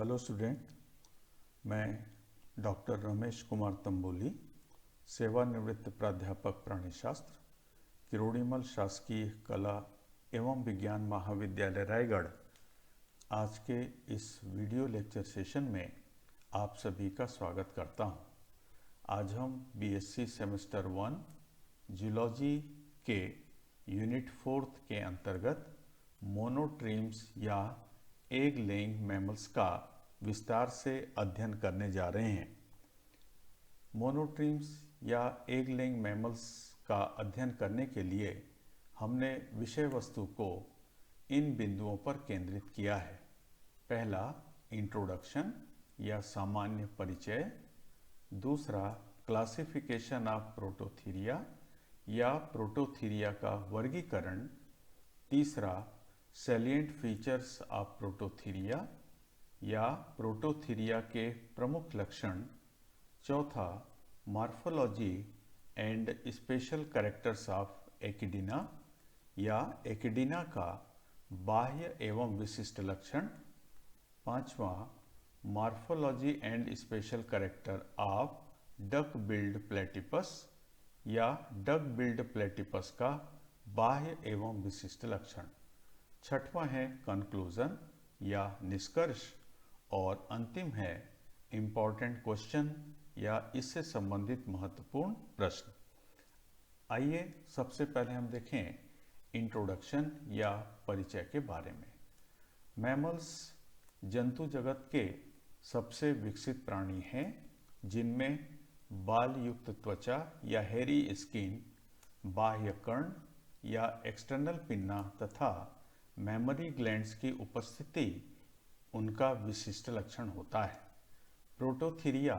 Hello student, मैं doctor Ramesh Kumar Tamboli, सेवानिवृत्त प्राध्यापक प्राणीशास्त्र, किरोड़ीमल शासकीय कला एवं विज्ञान महाविद्यालय रायगढ़। आज के इस वीडियो लेक्चर सेशन में आप सभी का स्वागत करता हूं। आज हम बीएससी सेमेस्टर 1 जूलॉजी के यूनिट 4 के अंतर्गत मोनोट्रीम्स या एग लेइंग मैमल्स का विस्तार से अध्ययन करने जा रहे हैं। मोनोट्रीम्स या एग लेइंग मैमल्स का अध्ययन करने के लिए हमने विषय वस्तु को इन बिंदुओं पर केंद्रित किया है। पहला, इंट्रोडक्शन या सामान्य परिचय। दूसरा, क्लासिफिकेशन ऑफ प्रोटोथीरिया या प्रोटोथीरिया का वर्गीकरण। तीसरा, सैलिएंट फीचर्स ऑफ प्रोटोथीरिया या प्रोटोथीरिया के प्रमुख लक्षण। चौथा, morphology and special characters of echidna या एकिडीना का बाह्य एवं विशिष्ट लक्षण। पांचवा, morphology and special character of duck billed platypus या डक बिल्ड प्लेटिपस का बाह्य एवं विशिष्ट लक्षण। छठवां है कंक्लूजन या निष्कर्ष और अंतिम है इम्पॉर्टेंट क्वेश्चन या इससे संबंधित महत्वपूर्ण प्रश्न। आइए सबसे पहले हम देखें इंट्रोडक्शन या परिचय के बारे में। मैमल्स जंतु जगत के सबसे विकसित प्राणी हैं जिनमें बाल युक्त त्वचा या हेरी स्किन, बाह्य कर्ण या एक्सटर्नल पिन्ना तथा मेमरी ग्लैंड्स की उपस्थिति उनका विशिष्ट लक्षण होता है। प्रोटोथीरिया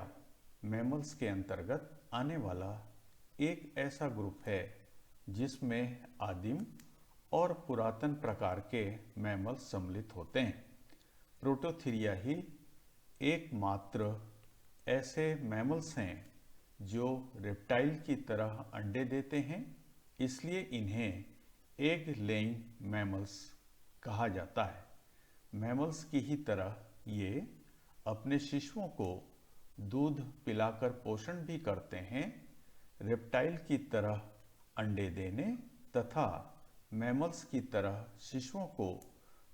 मैमल्स के अंतर्गत आने वाला एक ऐसा ग्रुप है जिसमें आदिम और पुरातन प्रकार के मैमल्स सम्मिलित होते हैं। प्रोटोथीरिया ही एकमात्र ऐसे मैमल्स हैं जो रेप्टाइल की तरह अंडे देते हैं, इसलिए इन्हें एग लेइंग मैमल्स कहा जाता है। मैमल्स की ही तरह ये अपने शिशुओं को दूध पिलाकर पोषण भी करते हैं। रेप्टाइल की तरह अंडे देने तथा मैमल्स की तरह शिशुओं को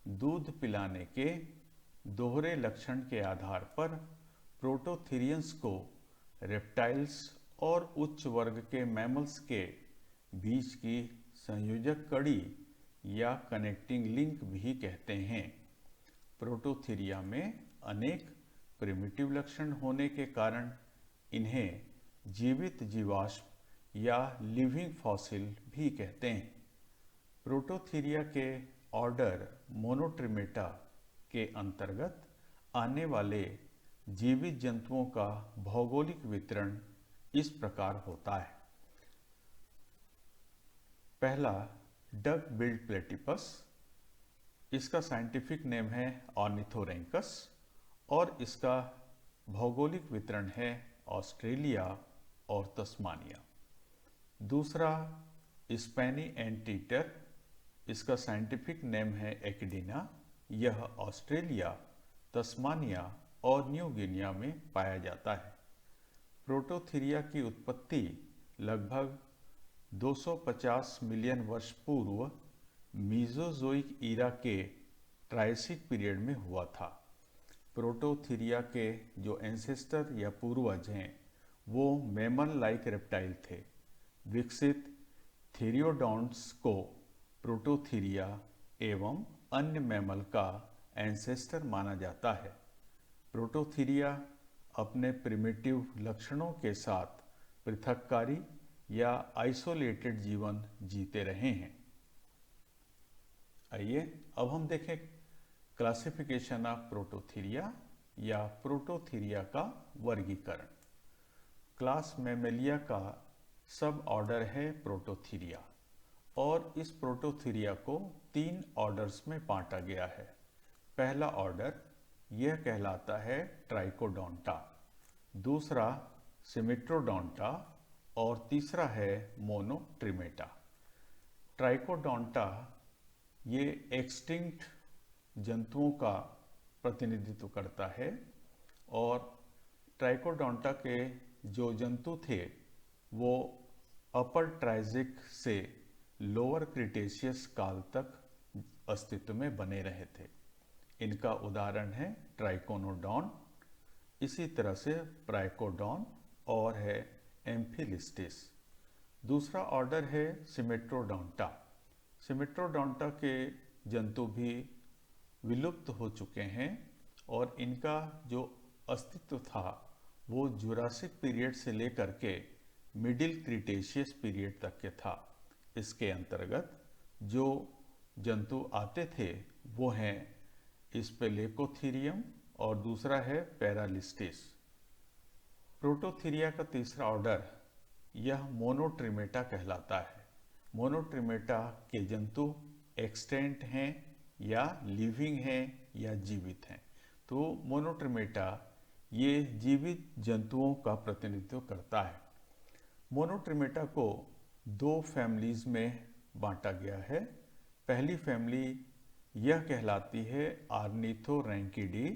दूध पिलाने के दोहरे लक्षण के आधार पर प्रोटोथीरियंस को रेप्टाइल्स और उच्च वर्ग के मैमल्स के बीच की संयोजक कड़ी या कनेक्टिंग लिंक भी कहते हैं। प्रोटोथीरिया में अनेक प्रिमिटिव लक्षण होने के कारण इन्हें जीवित जीवाश्म या लिविंग फॉसिल भी कहते हैं। प्रोटोथीरिया के ऑर्डर मोनोट्रिमेटा के अंतर्गत आने वाले जीवित जंतुओं का भौगोलिक वितरण इस प्रकार होता है। पहला, डक बिल्ड प्लेटिपस। इसका साइंटिफिक नेम है ऑर्निथोरैंकस और इसका भौगोलिक वितरण है ऑस्ट्रेलिया और तस्मानिया। दूसरा, स्पेनी एंटीटर। इसका साइंटिफिक नेम है एकिडीना। यह ऑस्ट्रेलिया, तस्मानिया और न्यू गिनिया में पाया जाता है। प्रोटोथीरिया की उत्पत्ति लगभग 250 मिलियन वर्ष पूर्व मीजोजोइक ईरा के ट्रायसिक पीरियड में हुआ था। प्रोटोथीरिया के जो एंसेस्टर या पूर्वज हैं वो मैमल लाइक रेप्टाइल थे। विकसित थीरियोडॉन्ट्स को प्रोटोथीरिया एवं अन्य मैमल का एंसेस्टर माना जाता है। प्रोटोथीरिया अपने प्रिमिटिव लक्षणों के साथ पृथककारी या आइसोलेटेड जीवन जीते रहे हैं। आइए अब हम देखें क्लासिफिकेशन ऑफ प्रोटोथीरिया या प्रोटोथीरिया का वर्गीकरण। क्लास मैमेलिया का सब ऑर्डर है प्रोटोथीरिया और इस प्रोटोथीरिया को 3 ऑर्डर्स में बांटा गया है। पहला ऑर्डर यह कहलाता है ट्राइकोडोंटा, दूसरा सिमेट्रोडोंटा और तीसरा है मोनोट्रिमेटा। ट्राइकोडोंटा ये एक्सटिंक्ट जंतुओं का प्रतिनिधित्व करता है और ट्राइकोडोंटा के जो जंतु थे वो अपर ट्राइजिक से लोअर क्रिटेशियस काल तक अस्तित्व में बने रहे थे। इनका उदाहरण है ट्राइकोनोडॉन, इसी तरह से प्राइकोडॉन और है एम्फिलिस्टिस। दूसरा ऑर्डर है सिमेट्रोडोंटा। सिमेट्रोडोंटा के जंतु भी विलुप्त हो चुके हैं और इनका जो अस्तित्व था वो जुरासिक पीरियड से लेकर के मिडिल क्रिटेशियस पीरियड तक के था। इसके अंतर्गत जो जंतु आते थे वो हैं स्पेलेकोथीरियम और दूसरा है पैरालिस्टिस। प्रोटोथीरिया का तीसरा ऑर्डर यह मोनोट्रिमेटा कहलाता है। मोनोट्रिमेटा के जंतु एक्सटेंट हैं या लिविंग हैं या जीवित हैं। तो मोनोट्रिमेटा ये जीवित जंतुओं का प्रतिनिधित्व करता है। मोनोट्रिमेटा को दो फैमिलीज में बांटा गया है। पहली फैमिली यह कहलाती है आर्निथोरैंकिडी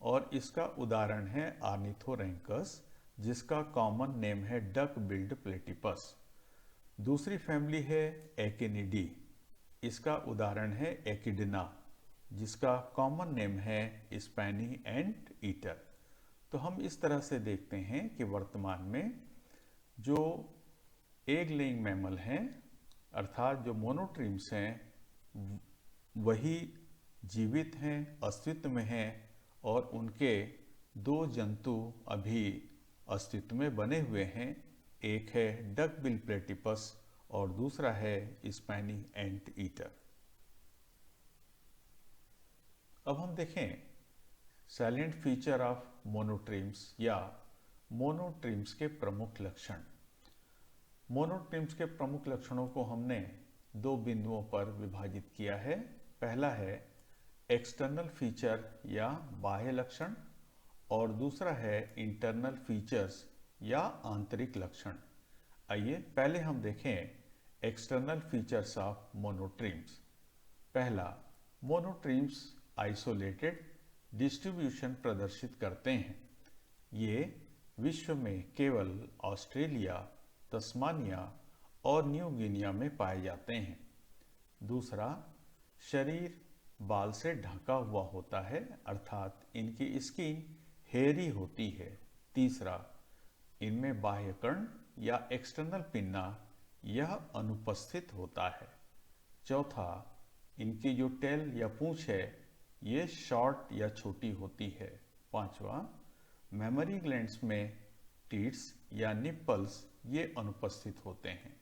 और इसका उदाहरण है आर्निथोरैंकस, जिसका कॉमन नेम है डक बिल्ड प्लेटिपस। दूसरी फैमिली है एकिनिडी, इसका उदाहरण है एकिडना, जिसका कॉमन नेम है स्पैनी एंट ईटर। तो हम इस तरह से देखते हैं कि वर्तमान में जो एग लेइंग मैमल हैं अर्थात जो मोनोट्रीम्स हैं वही जीवित हैं, अस्तित्व में हैं और उनके दो जंतु अभी अस्तित्व में बने हुए हैं। एक है डक बिल प्लेटिपस और दूसरा है स्पैनी एंट ईटर। अब हम देखें सैलिएंट फीचर ऑफ मोनोट्रीम्स या मोनोट्रीम्स के प्रमुख लक्षण। मोनोट्रीम्स के प्रमुख लक्षणों को हमने दो बिंदुओं पर विभाजित किया है। पहला है एक्सटर्नल फीचर या बाह्य लक्षण और दूसरा है इंटरनल फीचर्स या आंतरिक लक्षण। आइए पहले हम देखें एक्सटर्नल फीचर्स ऑफ मोनोट्रीम्स। पहला, मोनोट्रीम्स आइसोलेटेड डिस्ट्रीब्यूशन प्रदर्शित करते हैं। ये विश्व में केवल ऑस्ट्रेलिया, तस्मानिया और न्यू गिनिया में पाए जाते हैं। दूसरा, शरीर बाल से ढका हुआ होता है अर्थात इनकी स्किन हेयरी होती है। तीसरा, इनमें बाह्य कर्ण या एक्सटर्नल पिन्ना यह अनुपस्थित होता है। चौथा, इनकी जो टेल या पूंछ है ये शॉर्ट या छोटी होती है। पांचवा, मेमोरी ग्लैंड्स में टीट्स या निप्पल्स ये अनुपस्थित होते हैं।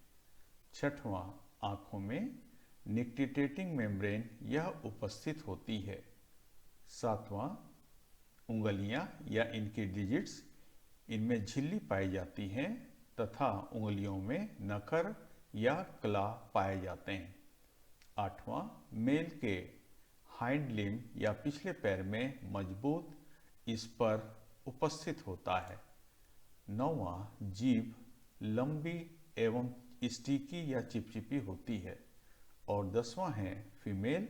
छठवां, आंखों में निक्टिटेटिंग मेम्ब्रेन यह उपस्थित होती है। सातवां, उंगलियां या इनके डिजिट्स इनमें झिल्ली पाई जाती हैं तथा उंगलियों में नखर या क्ला पाए जाते हैं। आठवां, मेल के हाइंड लिम्ब या पिछले पैर में मजबूत स्पर उपस्थित होता है। नौवां, जीभ लंबी एवं स्टिकी या चिपचिपी होती है। और 10वां है फीमेल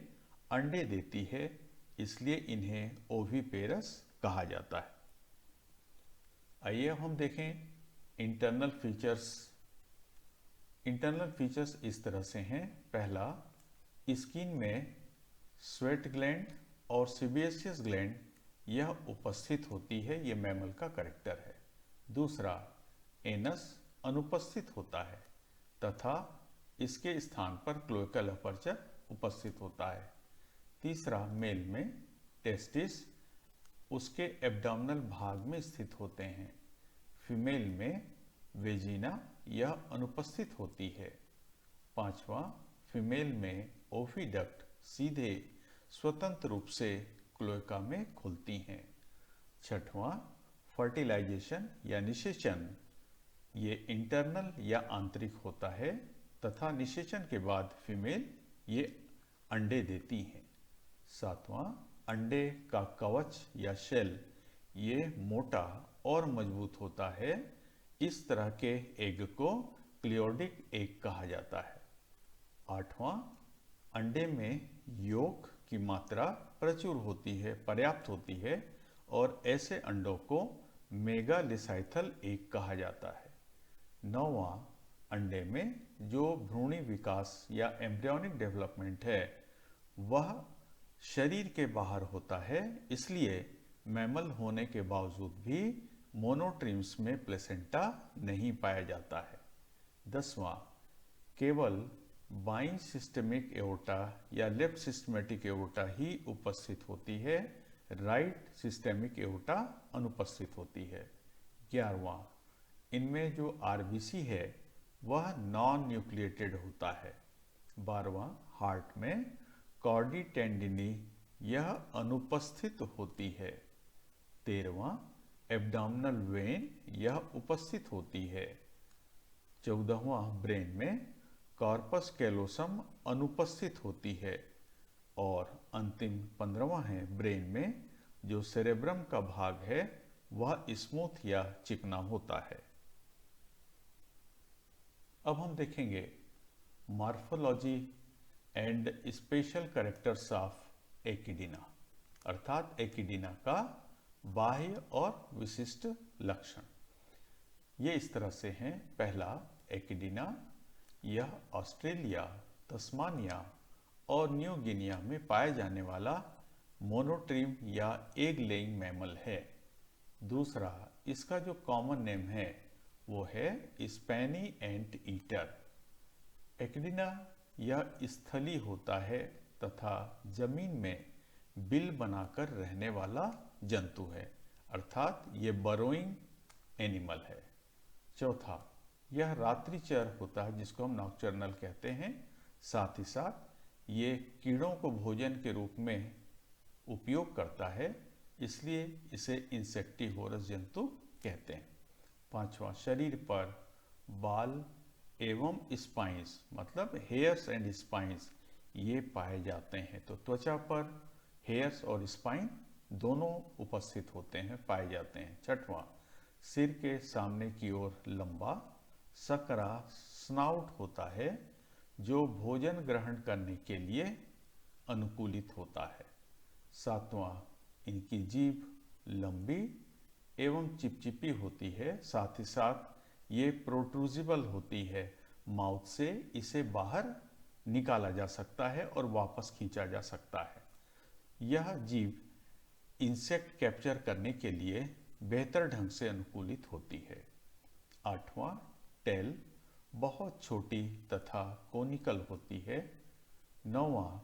अंडे देती है इसलिए इन्हें ओविपेरस कहा जाता है। आइए अब हम देखें इंटरनल फीचर्स। इंटरनल फीचर्स इस तरह से हैं। पहला, स्किन में स्वेट ग्लैंड और सीबेशियस ग्लैंड यह उपस्थित होती है, ये मैमल का कैरेक्टर है। दूसरा, एनस अनुपस्थित होता है तथा इसके स्थान पर क्लोएकल अपर्चर उपस्थित होता है। तीसरा, मेल में टेस्टिस उसके एब्डोमिनल भाग में स्थित होते हैं। फीमेल में वेजिना यह अनुपस्थित होती है। पांचवा, फीमेल में ओविडक्ट सीधे स्वतंत्र रूप से क्लोएका में खुलती हैं। छठवां, फर्टिलाइजेशन या निषेचन ये इंटरनल या आंतरिक होता है तथा निषेचन के बाद फीमेल ये अंडे देती हैं। सातवां, अंडे का कवच या शेल ये मोटा और मजबूत होता है। इस तरह के एग को क्लियोडिक एग कहा जाता है। आठवां, अंडे में योक की मात्रा प्रचुर होती है, पर्याप्त होती है, और ऐसे अंडों को मेगालिसाइथल एग कहा जाता है। 9वां, अंडे में जो भ्रूणी विकास या एम्ब्रियोनिक डेवलपमेंट है वह शरीर के बाहर होता है, इसलिए मैमल होने के बावजूद भी मोनोट्रीम्स में प्लेसेंटा नहीं पाया जाता है। 10वां, केवल बाइं सिस्टेमिक एओर्टा या लेफ्ट सिस्टमेटिक एओर्टा ही उपस्थित होती है, राइट सिस्टेमिक एओर्टा अनुपस्थित होती है। 11वां, इनमें जो आरबीसी है वह नॉन न्यूक्लिएटेड होता है। 12वां, हार्ट में कॉर्डी टेंडिनी यह अनुपस्थित होती है। 13वां, एब्डोमिनल वेन यह उपस्थित होती है। 14वां, ब्रेन में कॉर्पस कैलोसम अनुपस्थित होती है। और अंतिम 15वां है, ब्रेन में जो सेरेब्रम का भाग है वह स्मूथ या चिकना होता है। अब हम देखेंगे morphology and special characters of echidna, अर्थात एकिडीना का बाह्य और विशिष्ट लक्षण। ये इस तरह से हैं। पहला, एकिडीना यह ऑस्ट्रेलिया, तस्मानिया और न्यू गिनिया में पाए जाने वाला मोनोट्रीम या एग लेइंग मैमल है। दूसरा, इसका जो कॉमन नेम है वो है स्पैनी एंट ईटर। एकिडीना यह स्थली होता है तथा जमीन में बिल बनाकर रहने वाला जंतु है, अर्थात ये बरोइंग एनिमल है। चौथा, यह रात्रिचर होता है जिसको हम नॉकटर्नल कहते हैं। साथ ही साथ ये कीड़ों को भोजन के रूप में उपयोग करता है, इसलिए इसे इंसेक्टिवोरस जंतु कहते हैं। पांचवा, शरीर पर बाल एवं स्पाइंस मतलब हेयर्स एंड स्पाइंस ये पाए जाते हैं। तो त्वचा पर हेयर्स और स्पाइन दोनों उपस्थित होते हैं, पाए जाते हैं। छठवां, सिर के सामने की ओर लंबा सकरा स्नाउट होता है जो भोजन ग्रहण करने के लिए अनुकूलित होता है। सातवां, इनकी जीभ लंबी एवं चिपचिपी होती है, साथ ही साथ ये प्रोट्रूजिबल होती है, माउथ से इसे बाहर निकाला जा सकता है और वापस खींचा जा सकता है। यह जीभ इंसेक्ट कैप्चर करने के लिए बेहतर ढंग से अनुकूलित होती है। आठवां, टेल बहुत छोटी तथा कोनिकल होती है। नौवां,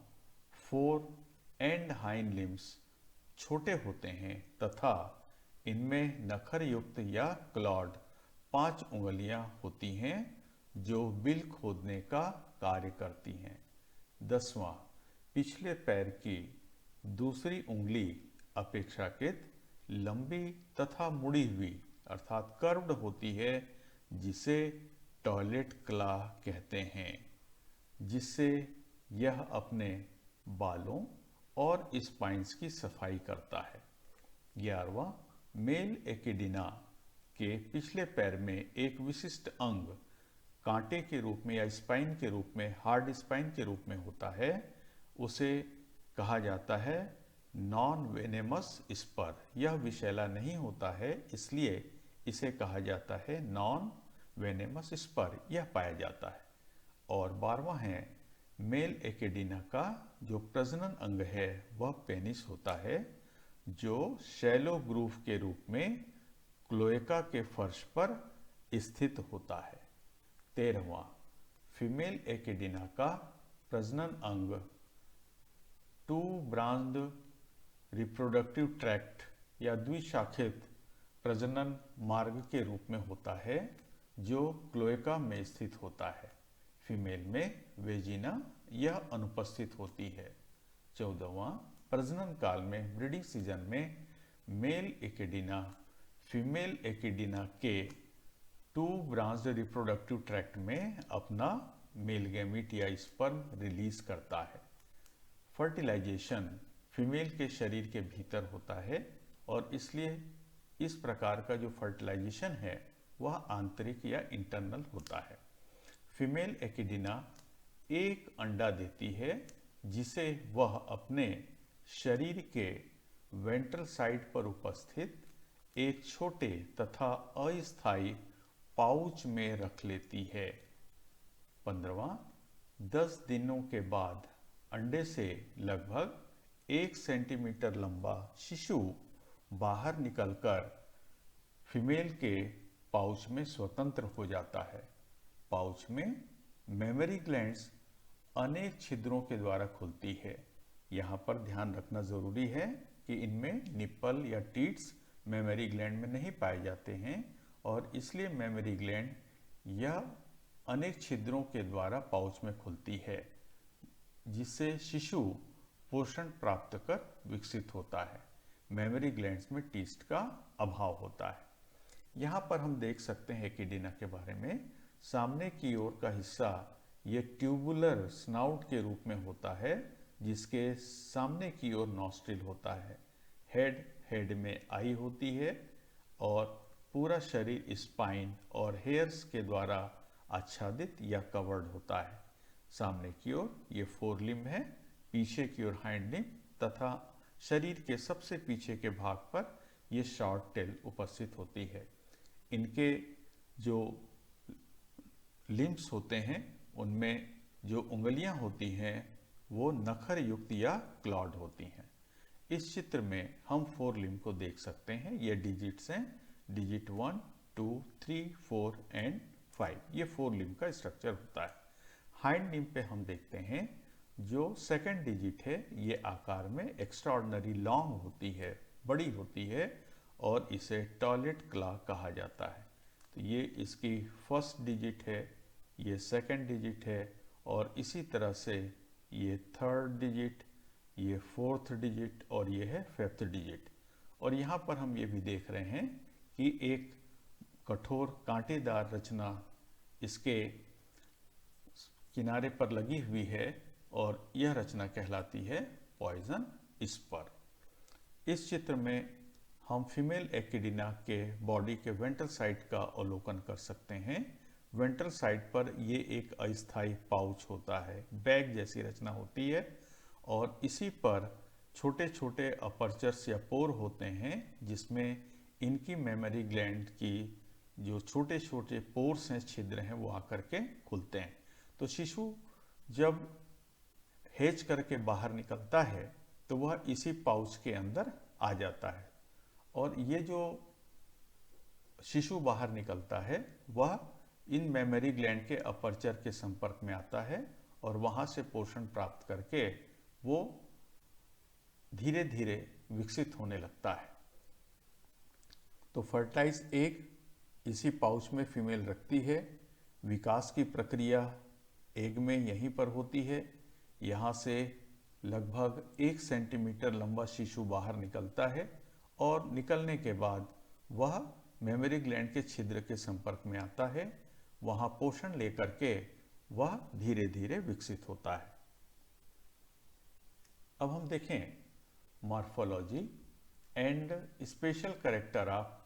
फोर एंड हाइंड लिम्स छोटे होते हैं तथा इनमें नखर युक्त या क्लॉड 5 उंगलियां होती हैं जो बिल खोदने का कार्य करती हैं। 10वां, पिछले पैर की दूसरी उंगली अपेक्षाकृत लंबी तथा मुड़ी हुई अर्थात कर्व्ड होती है, जिसे टॉयलेट क्ला कहते हैं, जिससे यह अपने बालों और स्पाइंस की सफाई करता है। 11वां, मेल एकिडीना के पिछले पैर में एक विशिष्ट अंग कांटे के रूप में या स्पाइन के रूप में, हार्ड स्पाइन के रूप में होता है, उसे कहा जाता है नॉन वेनेमस स्पर। यह विषैला नहीं होता है, इसलिए इसे कहा जाता है नॉन वेनेमस स्पर, यह पाया जाता है। और 12वां है, मेल एकिडीना का जो प्रजनन अंग है वह पेनिस होता है, जो शैलो ग्रूव के रूप में क्लोएका के फर्श पर स्थित होता है। 13वां, फीमेल एकिडीना का प्रजनन अंग टू ब्रांच्ड रिप्रोडक्टिव ट्रैक्ट या द्विशाखित प्रजनन मार्ग के रूप में होता है, जो क्लोएका में स्थित होता है। फीमेल में वेजिना यह अनुपस्थित होती है। 14वां, प्रजनन काल में ब्रीडिंग सीजन में मेल एकिडीना फीमेल एकिडीना के टू ब्रांच्ड रिप्रोडक्टिव ट्रैक्ट में अपना मेल गैमीट या स्पर्म रिलीज करता है। फर्टिलाइजेशन फीमेल के शरीर के भीतर होता है और इसलिए इस प्रकार का जो फर्टिलाइजेशन है वह आंतरिक या इंटरनल होता है। फीमेल एकिडीना एक अंडा देती है जिसे वह अपने शरीर के वेंट्रल साइड पर उपस्थित एक छोटे तथा अस्थायी पाउच में रख लेती है। 15वां, 10 दिनों के बाद अंडे से लगभग 1 सेंटीमीटर लंबा शिशु बाहर निकलकर फीमेल के पाउच में स्वतंत्र हो जाता है। पाउच में मेमोरी ग्लैंड्स अनेक छिद्रों के द्वारा खुलती है। यहाँ पर ध्यान रखना जरूरी है कि इनमें निप्पल या टीट्स मेमोरी ग्लैंड में नहीं पाए जाते हैं और इसलिए मेमोरी ग्लैंड यह अनेक छिद्रों के द्वारा पाउच में खुलती है, जिससे शिशु पोषण प्राप्त कर विकसित होता है। मेमोरी ग्लैंड्स में टीथ का अभाव होता है। यहाँ पर हम देख सकते हैं एकिडीना के बारे में। सामने की ओर का हिस्सा ये ट्यूबुलर स्नाउट के रूप में होता है, जिसके सामने की ओर नॉस्ट्रिल होता है। हेड में आई होती है और पूरा शरीर स्पाइन और हेयर्स के द्वारा आच्छादित या कवर्ड होता है। सामने की ओर ये फोरलिम्ब है, पीछे की ओर हाइंड लिम्ब तथा शरीर के सबसे पीछे के भाग पर यह शॉर्ट टेल उपस्थित होती है। इनके जो लिम्ब्स होते हैं उनमें जो उंगलियां होती हैं वो नखर युक्त या क्लॉड होती हैं। इस चित्र में हम फोर लिम्ब को देख सकते हैं। ये डिजिट्स हैं, डिजिट 1, 2, 3, 4 एंड 5। ये फोर लिम्ब का स्ट्रक्चर होता है। हाइंड लिम्ब पे हम देखते हैं जो सेकंड डिजिट है ये आकार में एक्स्ट्राऑर्डिनरी लॉन्ग होती है, बड़ी होती है और इसे टॉयलेट क्लॉ कहा जाता है। तो ये इसकी फर्स्ट डिजिट है, ये सेकंड डिजिट है और इसी तरह से ये थर्ड डिजिट, ये फोर्थ डिजिट और ये है फिफ्थ डिजिट। और यहाँ पर हम ये भी देख रहे हैं कि एक कठोर कांटेदार रचना इसके किनारे पर लगी हुई है और यह रचना कहलाती है पॉइजन स्पर। इस चित्र में हम फीमेल एकिडीना के बॉडी के वेंट्रल साइड का अवलोकन कर सकते हैं। वेंट्रल साइड पर ये एक अस्थायी पाउच होता है, बैग जैसी रचना होती है और इसी पर छोटे छोटे अपर्चर्स या पोर होते हैं जिसमें इनकी मेमोरी ग्लैंड की जो छोटे छोटे पोर्स हैं, छिद्र हैं, वो आकर के खुलते हैं। तो शिशु जब हेज करके बाहर निकलता है तो वह इसी पाउच के अंदर आ जाता है और ये जो शिशु बाहर निकलता है वह इन मेमोरी ग्लैंड के अपर्चर के संपर्क में आता है और वहां से पोषण प्राप्त करके वो धीरे धीरे विकसित होने लगता है। तो फर्टिलाइज एग इसी पाउच में फीमेल रखती है। विकास की प्रक्रिया एग में यहीं पर होती है। यहाँ से लगभग 1 सेंटीमीटर लंबा शिशु बाहर निकलता है और निकलने के बाद वह मेमोरी ग्लैंड के छिद्र के संपर्क में आता है। वहाँ पोषण लेकर के वह धीरे धीरे विकसित होता है। अब हम देखें morphology and special character of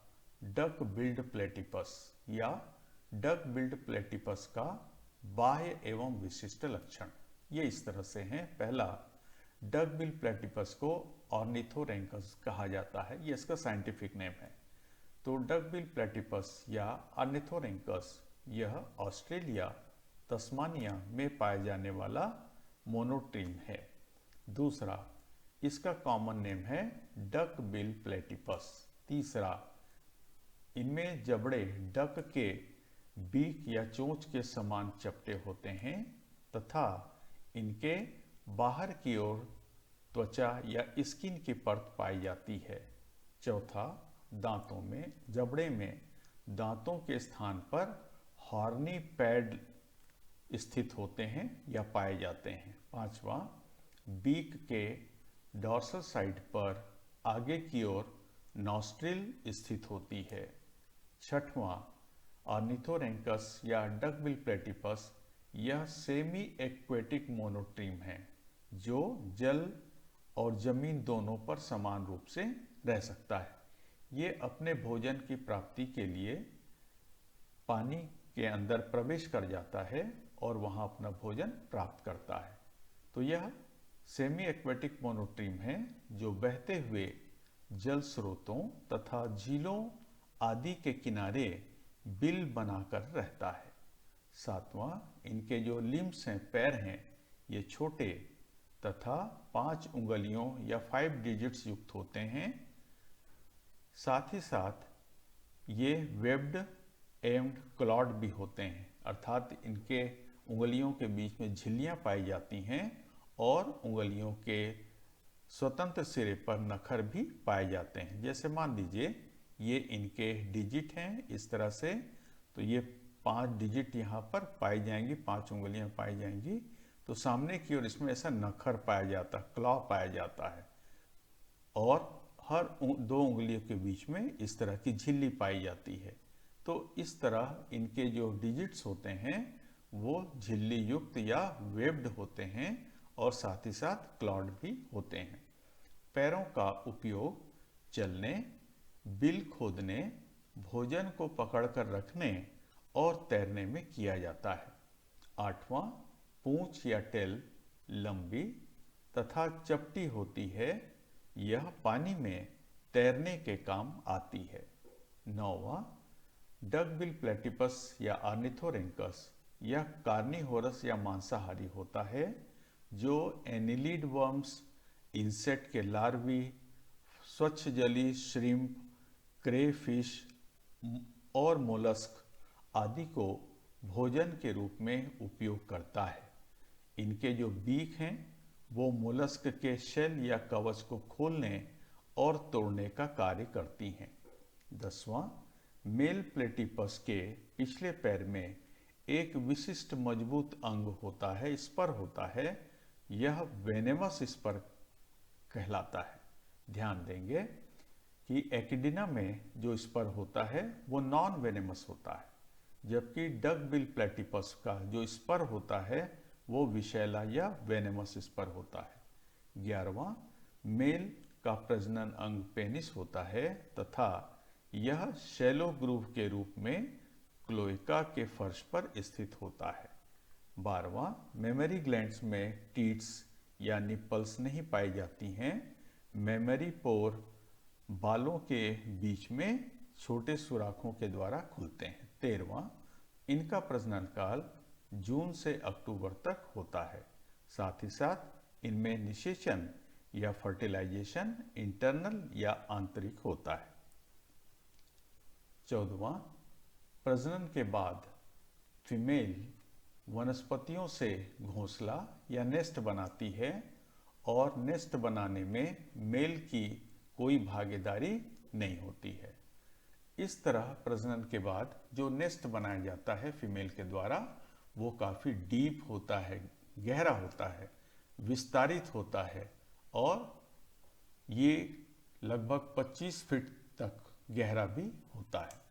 duck billed platypus या डक बिल्ड प्लेटिपस का बाह्य एवं विशिष्ट लक्षण। ये इस तरह से हैं। पहला, डक बिल्ड प्लेटिपस को ऑर्निथोरेंकस कहा जाता है, ये इसका साइंटिफिक नेम है। तो डक बिल्ड प्लेटिपस या ऑर्निथोरेंकस यह ऑस्ट्रेलिया, तस्मानिया में पाए जाने वाला मोनोट्रीम है। दूसरा, इसका कॉमन नेम है डक बिल प्लेटिपस। तीसरा, इनमें जबड़े डक के बीक या चोंच के समान चपटे होते हैं तथा इनके बाहर की ओर त्वचा या स्किन की परत पाई जाती है। चौथा, दांतों में जबड़े में दांतों के स्थान पर हॉर्नी पैड स्थित होते हैं या पाए जाते हैं। पांचवा, बीक के डॉर्सल साइड पर आगे की ओर नॉस्ट्रिल स्थित होती है। छठवां, ऑर्निथोरेंकस या डकबिल प्लेटिपस यह सेमी एक्वेटिक मोनोट्रीम है जो जल और जमीन दोनों पर समान रूप से रह सकता है। ये अपने भोजन की प्राप्ति के लिए पानी के अंदर प्रवेश कर जाता है और वहाँ अपना भोजन प्राप्त करता है। तो यह सेमी एक्वेटिक मोनोट्रीम हैं जो बहते हुए जल स्रोतों तथा झीलों आदि के किनारे बिल बनाकर रहता है। सातवां, इनके जो लिम्स हैं, पैर हैं, ये छोटे तथा 5 उंगलियों या 5 डिजिट्स युक्त होते हैं। साथ ही साथ ये वेब्ड एंड क्लॉड भी होते हैं, अर्थात इनके उंगलियों के बीच में झिल्लियां पाई जाती हैं और उंगलियों के स्वतंत्र सिरे पर नखर भी पाए जाते हैं। जैसे मान लीजिए ये इनके डिजिट हैं इस तरह से, तो ये 5 डिजिट यहाँ पर पाई जाएंगी, 5 उंगलियां पाई जाएंगी, तो सामने की ओर इसमें ऐसा नखर पाया जाता है, क्लॉ पाया जाता है, और हर 2 उंगलियों के बीच में इस तरह की झिल्ली पाई जाती है। तो इस तरह इनके जो डिजिट्स होते हैं वो झिल्ली युक्त या वेब्ड होते हैं और साथ ही साथ क्लॉड भी होते हैं। पैरों का उपयोग चलने, बिल खोदने, भोजन को पकड़कर रखने और तैरने में किया जाता है। आठवां, पूंछ या टेल लंबी तथा चपटी होती है, यह पानी में तैरने के काम आती है। नौवां, डकबिल प्लेटिपस या ऑर्निथोरेंकस, यह कार्निवोरस या मांसाहारी होता है जो एनिलिड वर्म्स, इंसेक्ट के लार्वी, स्वच्छ जली श्रिम्प, क्रेफिश और मोलस्क आदि को भोजन के रूप में उपयोग करता है। इनके जो बीक हैं वो मोलस्क के शेल या कवच को खोलने और तोड़ने का कार्य करती हैं। 10वां, मेल प्लेटिपस के पिछले पैर में एक विशिष्ट मजबूत अंग होता है, स्पर होता है, यह वेनेमस स्पर कहलाता है। ध्यान देंगे कि एकिडिना में जो स्पर होता है वो नॉन वेनेमस होता है, जबकि डकबिल प्लेटिपस का जो स्पर होता है वो विषैला या वेनेमस स्पर होता है। 11वां, मेल का प्रजनन अंग पेनिस होता है तथा यह शैलो ग्रूव के रूप में क्लोएका के फर्श पर स्थित होता है। 12वां, मेमरी ग्लैंड्स में टीट्स या निप्पल्स नहीं पाई जाती हैं। मेमरी पोर बालों के बीच में छोटे सुराखों के द्वारा खुलते हैं। 13वां, इनका प्रजनन काल जून से अक्टूबर तक होता है। साथ ही साथ इनमें निषेचन या फर्टिलाइजेशन इंटरनल या आंतरिक होता है। 14वां, प्रजनन के बाद फीमेल वनस्पतियों से घोंसला या नेस्ट बनाती है और नेस्ट बनाने में मेल की कोई भागीदारी नहीं होती है। इस तरह प्रजनन के बाद जो नेस्ट बनाया जाता है फीमेल के द्वारा वो काफ़ी डीप होता है, गहरा होता है, विस्तारित होता है और ये लगभग 25 फीट तक गहरा भी होता है।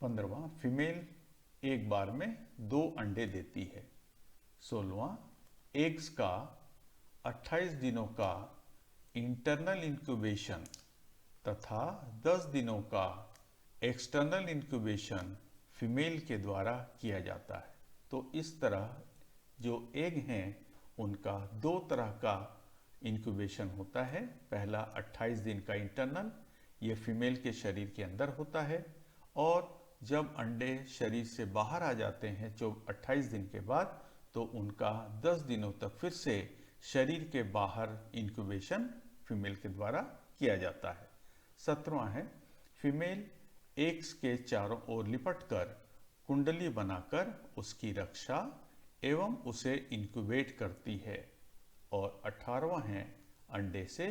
15वां, फीमेल एक बार में 2 अंडे देती है। 16वां, एग्स का 28 दिनों का इंटरनल इंक्यूबेशन तथा 10 दिनों का एक्सटर्नल इंक्यूबेशन फीमेल के द्वारा किया जाता है। तो इस तरह जो एग हैं उनका 2 तरह का इंक्यूबेशन होता है। पहला 28 दिन का इंटरनल, ये फीमेल के शरीर के अंदर होता है, और जब अंडे शरीर से बाहर आ जाते हैं जो 28 दिन के बाद, तो उनका 10 दिनों तक फिर से शरीर के बाहर इंक्यूबेशन फीमेल के द्वारा किया जाता है। 17वां है, फीमेल एग्स के चारों ओर लिपटकर कुंडली बनाकर उसकी रक्षा एवं उसे इंक्यूबेट करती है। और 18वां है, अंडे से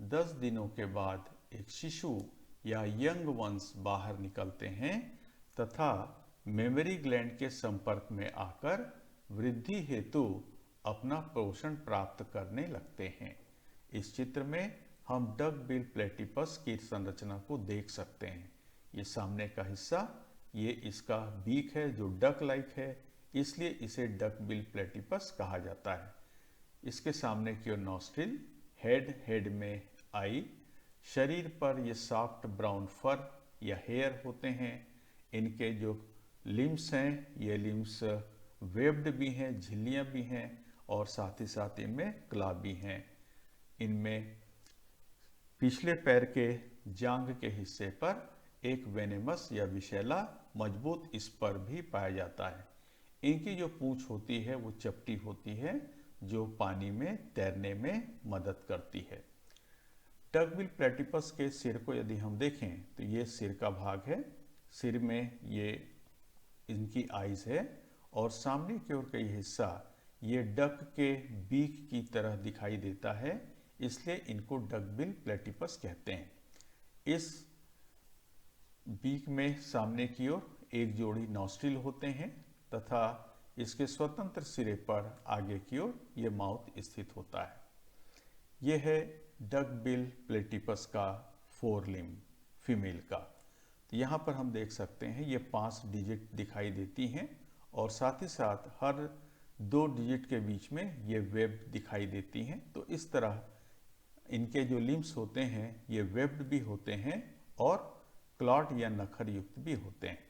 10 दिनों के बाद एक शिशु या यंग वंस बाहर निकलते हैं तथा मेमरी ग्लैंड के संपर्क में आकर वृद्धि हेतु अपना पोषण प्राप्त करने लगते हैं। इस चित्र में हम डक बिल प्लेटिपस की संरचना को देख सकते हैं। ये सामने का हिस्सा, ये इसका बीक है जो डक लाइक है, इसलिए इसे डक बिल प्लेटिपस कहा जाता है। इसके सामने की ओर नॉस्ट्रिल, हेड में आई, शरीर पर ये सॉफ्ट ब्राउन फर या हेयर होते हैं। इनके जो लिम्स हैं ये लिम्स वेब्ड भी हैं, झिल्लियाँ भी हैं, और साथ ही साथ इनमें क्ला भी हैं। इनमें पिछले पैर के जांघ के हिस्से पर एक वेनेमस या विषैला मजबूत स्पर भी पाया जाता है। इनकी जो पूंछ होती है वो चपटी होती है, जो पानी में तैरने में मदद करती है। डकबिल प्लेटिपस के सिर को यदि हम देखें तो ये सिर का भाग है। सिर में ये इनकी आइज है और सामने की ओर का ये हिस्सा ये डक के बीक की तरह दिखाई देता है, इसलिए इनको डकबिल प्लेटिपस कहते हैं। इस बीक में सामने की ओर एक जोड़ी नॉस्ट्रिल होते हैं तथा इसके स्वतंत्र सिरे पर आगे की ओर ये माउथ स्थित होता है। यह है डकबिल प्लेटिपस का फोर लिम्ब फीमेल का। तो यहाँ पर हम देख सकते हैं ये 5 डिजिट दिखाई देती हैं और साथ ही साथ हर 2 डिजिट के बीच में ये वेब दिखाई देती हैं। तो इस तरह इनके जो लिम्ब्स होते हैं ये वेब्ड भी होते हैं और क्लॉट या नखर युक्त भी होते हैं।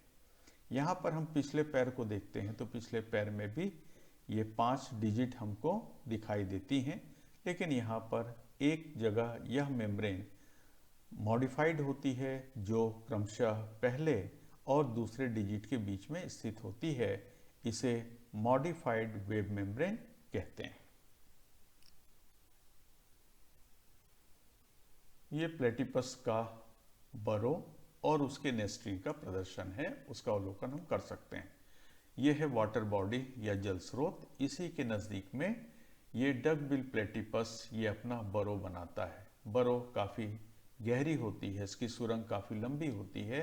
यहाँ पर हम पिछले पैर को देखते हैं तो पिछले पैर में भी ये 5 डिजिट हमको दिखाई देती हैं, लेकिन यहाँ पर एक जगह यह मेम्ब्रेन मॉडिफाइड होती है जो क्रमशः पहले और दूसरे डिजिट के बीच में स्थित होती है। इसे मॉडिफाइड वेब मेम्ब्रेन कहते हैं। ये प्लेटिपस का बरो और उसके नेस्टिंग का प्रदर्शन है, उसका अवलोकन हम कर सकते हैं। यह है वाटर बॉडी या जल स्रोत। इसी के नज़दीक में ये डकबिल प्लेटिपस ये अपना बरो बनाता है। बरो काफ़ी गहरी होती है, इसकी सुरंग काफ़ी लंबी होती है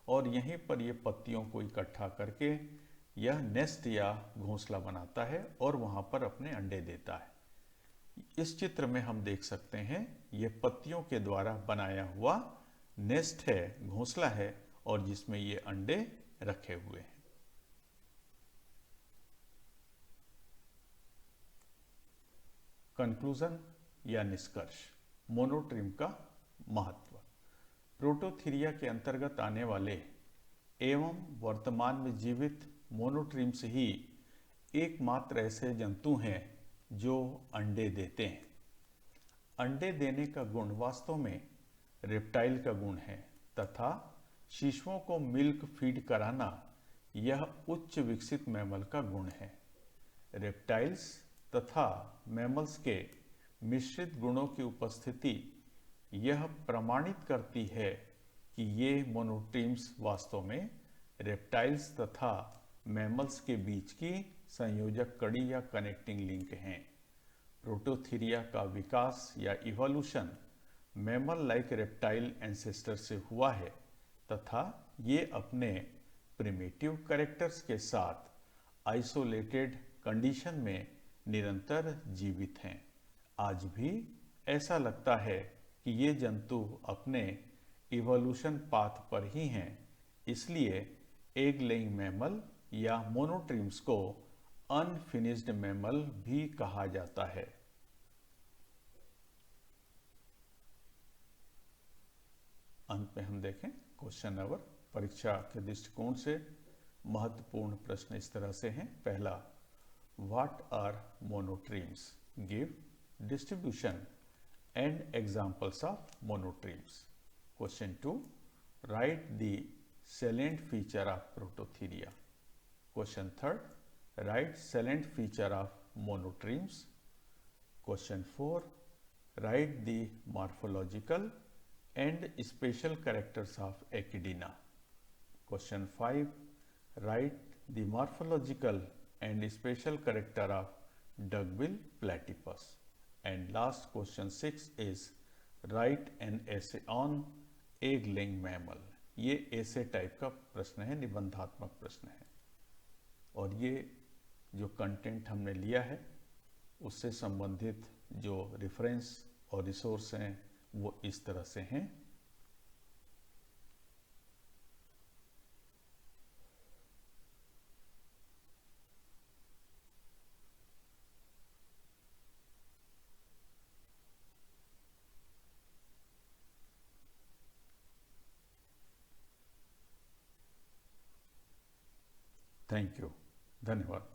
और यहीं पर ये पत्तियों को इकट्ठा करके यह नेस्ट या घोंसला बनाता है और वहाँ पर अपने अंडे देता है। इस चित्र में हम देख सकते हैं ये पत्तियों के द्वारा बनाया हुआ नेस्ट है, घोंसला है, और जिसमें ये अंडे रखे हुए हैं। कंक्लूजन या निष्कर्ष, मोनोट्रिम का महत्व। प्रोटोथीरिया के अंतर्गत आने वाले एवं वर्तमान में जीवित मोनोट्रिम्स ही एकमात्र ऐसे जंतु हैं जो अंडे देते हैं। अंडे देने का गुण वास्तव में रेप्टाइल का गुण है तथा शिशुओं को मिल्क फीड कराना यह उच्च विकसित मैमल का गुण है। रेप्टाइल्स तथा मैमल्स के मिश्रित गुणों की उपस्थिति यह प्रमाणित करती है कि ये मोनोट्रिम्स वास्तव में रेप्टाइल्स तथा मैमल्स के बीच की संयोजक कड़ी या कनेक्टिंग लिंक हैं। प्रोटोथीरिया का विकास या evolution mammal like reptile ancestor से हुआ है तथा ये अपने प्रिमिटिव कैरेक्टर्स के साथ आइसोलेटेड कंडीशन में निरंतर जीवित हैं। आज भी ऐसा लगता है कि ये जंतु अपने इवोल्यूशन पाथ पर ही हैं, इसलिए एग लेइंग मैमल या मोनोट्रिम्स को अनफिनिश्ड मैमल भी कहा जाता है। अंत में हम देखें क्वेश्चन नंबर परीक्षा के दृष्टिकोण से महत्वपूर्ण प्रश्न इस तरह से हैं। पहला, what are monotremes? Give distribution and examples of monotremes. Question 2, write the salient feature of Prototheria. Question 3, write salient feature of monotremes. Question 4, write the morphological and special characters of Echidna. Question 5, write the morphological and special character of duckbill platypus. And last question 6 is write an essay on egg-laying mammal. ये ऐसे type का प्रश्न है, निबंधात्मक प्रश्न है, और ये जो कंटेंट हमने लिया है उससे संबंधित जो रेफरेंस और रिसोर्स हैं वो इस तरह से हैं। थैंक यू, धन्यवाद।